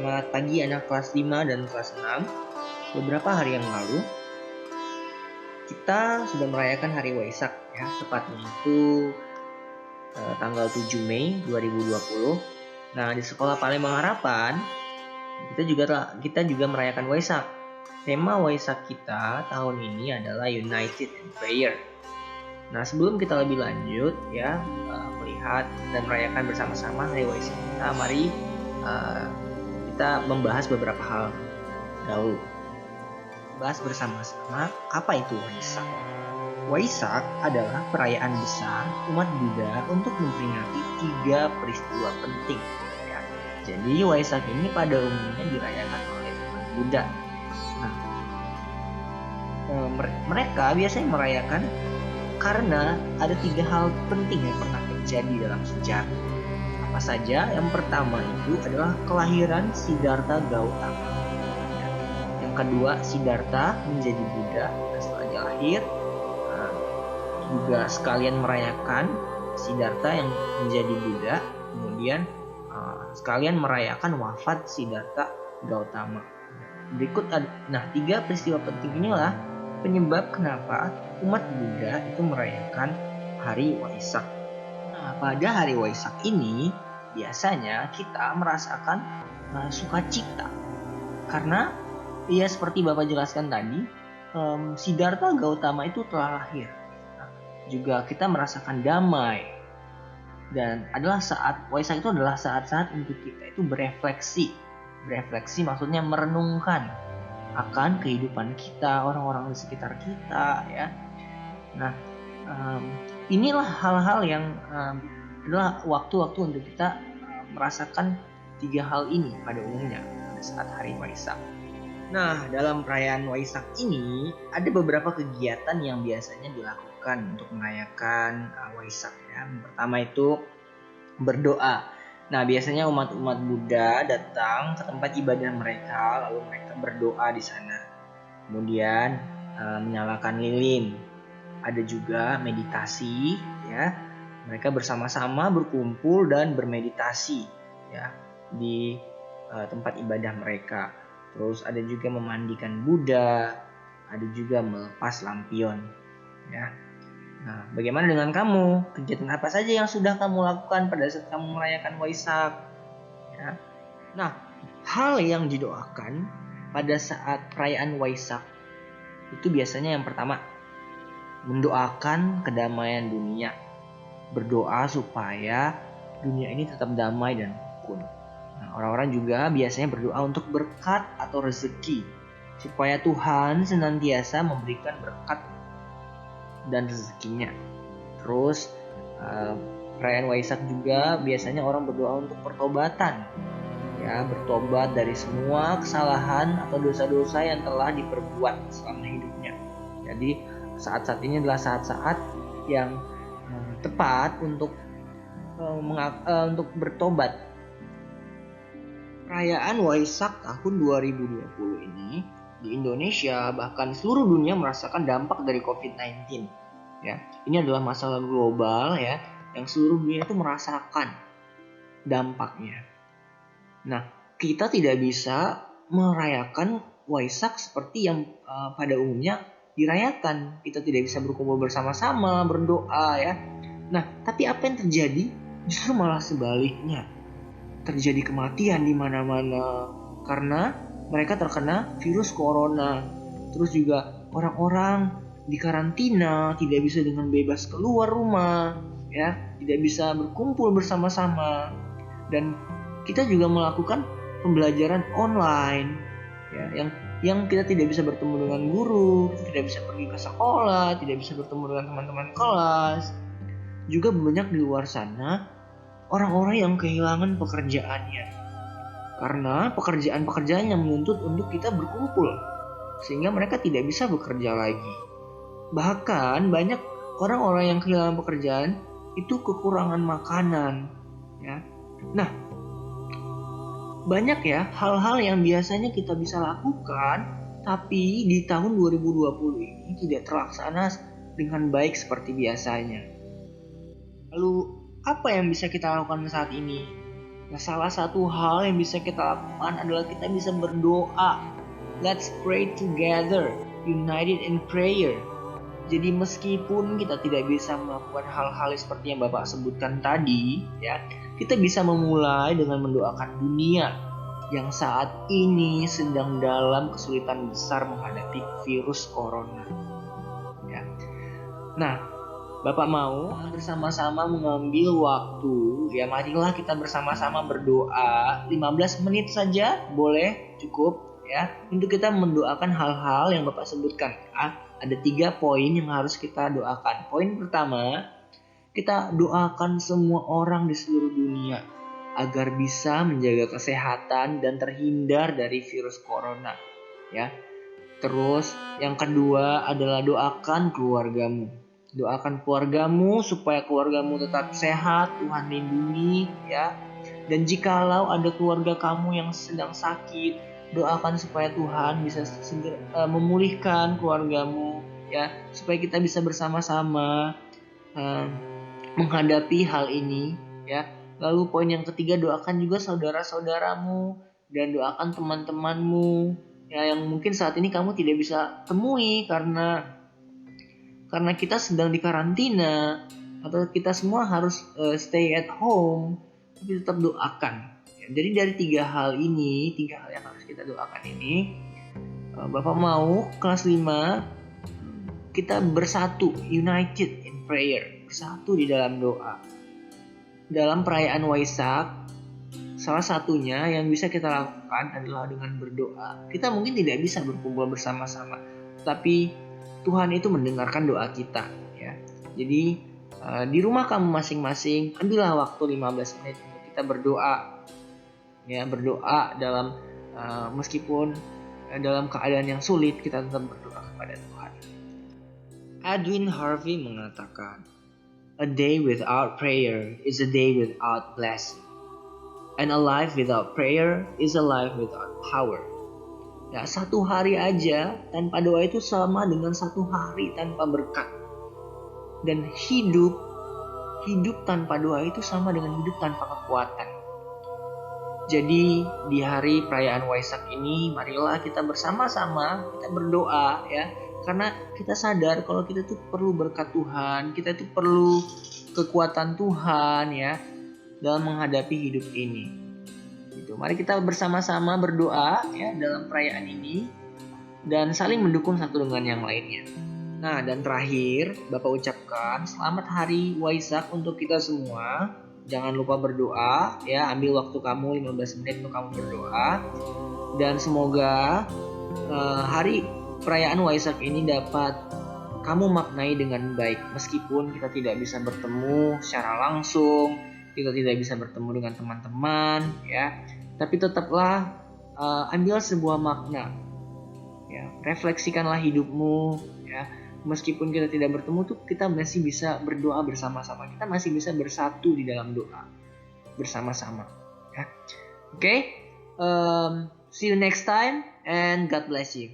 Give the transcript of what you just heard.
Selamat pagi anak kelas 5 dan kelas 6. Beberapa hari yang lalu kita sudah merayakan Hari Waisak ya, tepatnya itu tanggal 7 Mei 2020. Nah, di Sekolah Palembang Harapan kita juga merayakan Waisak. Tema Waisak kita tahun ini adalah United in Prayer. Nah, sebelum kita lebih lanjut ya melihat dan merayakan bersama-sama Hari Waisak kita, mari kita membahas beberapa hal dahulu. Bahas bersama-sama apa itu Waisak. Waisak adalah perayaan besar umat Buddha untuk memperingati 3 peristiwa penting. Ya. Jadi Waisak ini pada umumnya dirayakan oleh umat Buddha. Nah, mereka biasanya merayakan karena ada 3 hal penting yang pernah terjadi dalam sejarah. Apa saja? Yang pertama itu adalah kelahiran Siddhartha Gautama. Yang kedua, Siddhartha menjadi Buddha. Dan setelah dia lahir, juga sekalian merayakan Siddhartha yang menjadi Buddha. Kemudian sekalian merayakan wafat Siddhartha Gautama. Berikut, 3 peristiwa penting inilah penyebab kenapa umat Buddha itu merayakan Hari Waisak. Nah, pada Hari Waisak ini biasanya kita merasakan sukacita karena ya seperti Bapak jelaskan tadi, Siddhartha Gautama itu telah lahir. Nah, juga kita merasakan damai dan Waisak itu adalah saat-saat untuk kita itu berefleksi. Berefleksi maksudnya merenungkan akan kehidupan kita, orang-orang di sekitar kita ya. Nah, inilah hal-hal yang adalah waktu-waktu untuk kita merasakan 3 hal ini pada umumnya pada saat Hari Waisak. Nah, dalam perayaan Waisak ini ada beberapa kegiatan yang biasanya dilakukan untuk merayakan Waisak ya. Yang pertama itu berdoa. Nah, biasanya umat-umat Buddha datang ke tempat ibadah mereka, lalu mereka berdoa di sana. Kemudian menyalakan lilin. Ada juga meditasi ya. Mereka bersama-sama berkumpul dan bermeditasi ya di tempat ibadah mereka. Terus ada juga memandikan Buddha, ada juga melepas lampion ya. Nah, bagaimana dengan kamu? Kegiatan apa saja yang sudah kamu lakukan pada saat kamu merayakan Waisak ya? Nah, hal yang didoakan pada saat perayaan Waisak itu biasanya yang pertama mendoakan kedamaian dunia, berdoa supaya dunia ini tetap damai dan rukun. Nah, orang-orang juga biasanya berdoa untuk berkat atau rezeki, supaya Tuhan senantiasa memberikan berkat dan rezekinya. Terus perayaan Waisak juga biasanya orang berdoa untuk pertobatan, ya, bertobat dari semua kesalahan atau dosa-dosa yang telah diperbuat selama hidupnya. Jadi saat-saat ini adalah saat-saat yang tepat untuk bertobat. Perayaan Waisak tahun 2020 ini di Indonesia bahkan seluruh dunia merasakan dampak dari COVID-19. Ya, ini adalah masalah global ya yang seluruh dunia itu merasakan dampaknya. Nah, kita tidak bisa merayakan Waisak seperti yang pada umumnya dirayakan. Kita tidak bisa berkumpul bersama-sama, berdoa ya. Nah, tapi apa yang terjadi? Justru malah sebaliknya. Terjadi kematian di mana-mana karena mereka terkena virus corona. Terus juga orang-orang di karantina, tidak bisa dengan bebas keluar rumah, ya, tidak bisa berkumpul bersama-sama. Dan kita juga melakukan pembelajaran online, ya, yang kita tidak bisa bertemu dengan guru, kita tidak bisa pergi ke sekolah, tidak bisa bertemu dengan teman-teman kelas. Juga banyak di luar sana orang-orang yang kehilangan pekerjaannya karena pekerjaan-pekerjaan yang menuntut untuk kita berkumpul, sehingga mereka tidak bisa bekerja lagi. Bahkan banyak orang-orang yang kehilangan pekerjaan itu kekurangan makanan ya. Nah, banyak ya hal-hal yang biasanya kita bisa lakukan tapi di tahun 2020 ini tidak terlaksana dengan baik seperti biasanya. Lalu apa yang bisa kita lakukan saat ini? Nah, salah satu hal yang bisa kita lakukan adalah kita bisa berdoa. Let's pray together, united in prayer. Jadi meskipun kita tidak bisa melakukan hal-hal seperti yang Bapak sebutkan tadi, ya, kita bisa memulai dengan mendoakan dunia yang saat ini sedang dalam kesulitan besar menghadapi virus corona. Ya. Nah, Bapak mau bersama-sama mengambil waktu, ya marilah kita bersama-sama berdoa 15 menit saja, boleh, cukup ya, untuk kita mendoakan hal-hal yang Bapak sebutkan. Ada 3 poin yang harus kita doakan. Poin pertama, kita doakan semua orang di seluruh dunia agar bisa menjaga kesehatan dan terhindar dari virus corona, ya. Terus yang kedua adalah doakan keluargamu. Doakan keluargamu supaya keluargamu tetap sehat, Tuhan lindungi ya. Dan jikalau ada keluarga kamu yang sedang sakit, doakan supaya Tuhan bisa segera memulihkan keluargamu ya, supaya kita bisa bersama-sama menghadapi hal ini ya. Lalu poin yang ketiga, doakan juga saudara-saudaramu dan doakan teman-temanmu ya, yang mungkin saat ini kamu tidak bisa temui karena kita sedang dikarantina atau kita semua harus stay at home, tapi tetap doakan. Jadi dari 3 hal ini, 3 hal yang harus kita doakan ini, Bapak mau kelas 5 kita bersatu, united in prayer, bersatu di dalam doa. Dalam perayaan Waisak, salah satunya yang bisa kita lakukan adalah dengan berdoa. Kita mungkin tidak bisa berkumpul bersama-sama, tapi Tuhan itu mendengarkan doa kita ya. Jadi di rumah kamu masing-masing ambillah waktu 15 menit untuk kita berdoa ya, berdoa dalam meskipun dalam keadaan yang sulit kita tetap berdoa kepada Tuhan. Edwin Harvey mengatakan, "A day without prayer is a day without blessing, and a life without prayer is a life without power." Ya, 1 hari aja tanpa doa itu sama dengan 1 hari tanpa berkat. Dan hidup tanpa doa itu sama dengan hidup tanpa kekuatan. Jadi di hari perayaan Waisak ini, marilah kita bersama-sama kita berdoa ya. Karena kita sadar kalau kita tuh perlu berkat Tuhan, kita tuh perlu kekuatan Tuhan ya dalam menghadapi hidup ini. Mari kita bersama-sama berdoa ya dalam perayaan ini dan saling mendukung satu dengan yang lainnya. Nah, dan terakhir Bapak ucapkan selamat hari Waisak untuk kita semua. Jangan lupa berdoa ya, ambil waktu kamu 15 menit untuk kamu berdoa. Dan semoga hari perayaan Waisak ini dapat kamu maknai dengan baik, meskipun kita tidak bisa bertemu secara langsung, kita tidak bisa bertemu dengan teman-teman ya. Tapi tetaplah ambil sebuah makna ya, refleksikanlah hidupmu ya. Meskipun kita tidak bertemu tuh, kita masih bisa berdoa bersama-sama, kita masih bisa bersatu di dalam doa bersama-sama ya. Okay? See you next time and God bless you.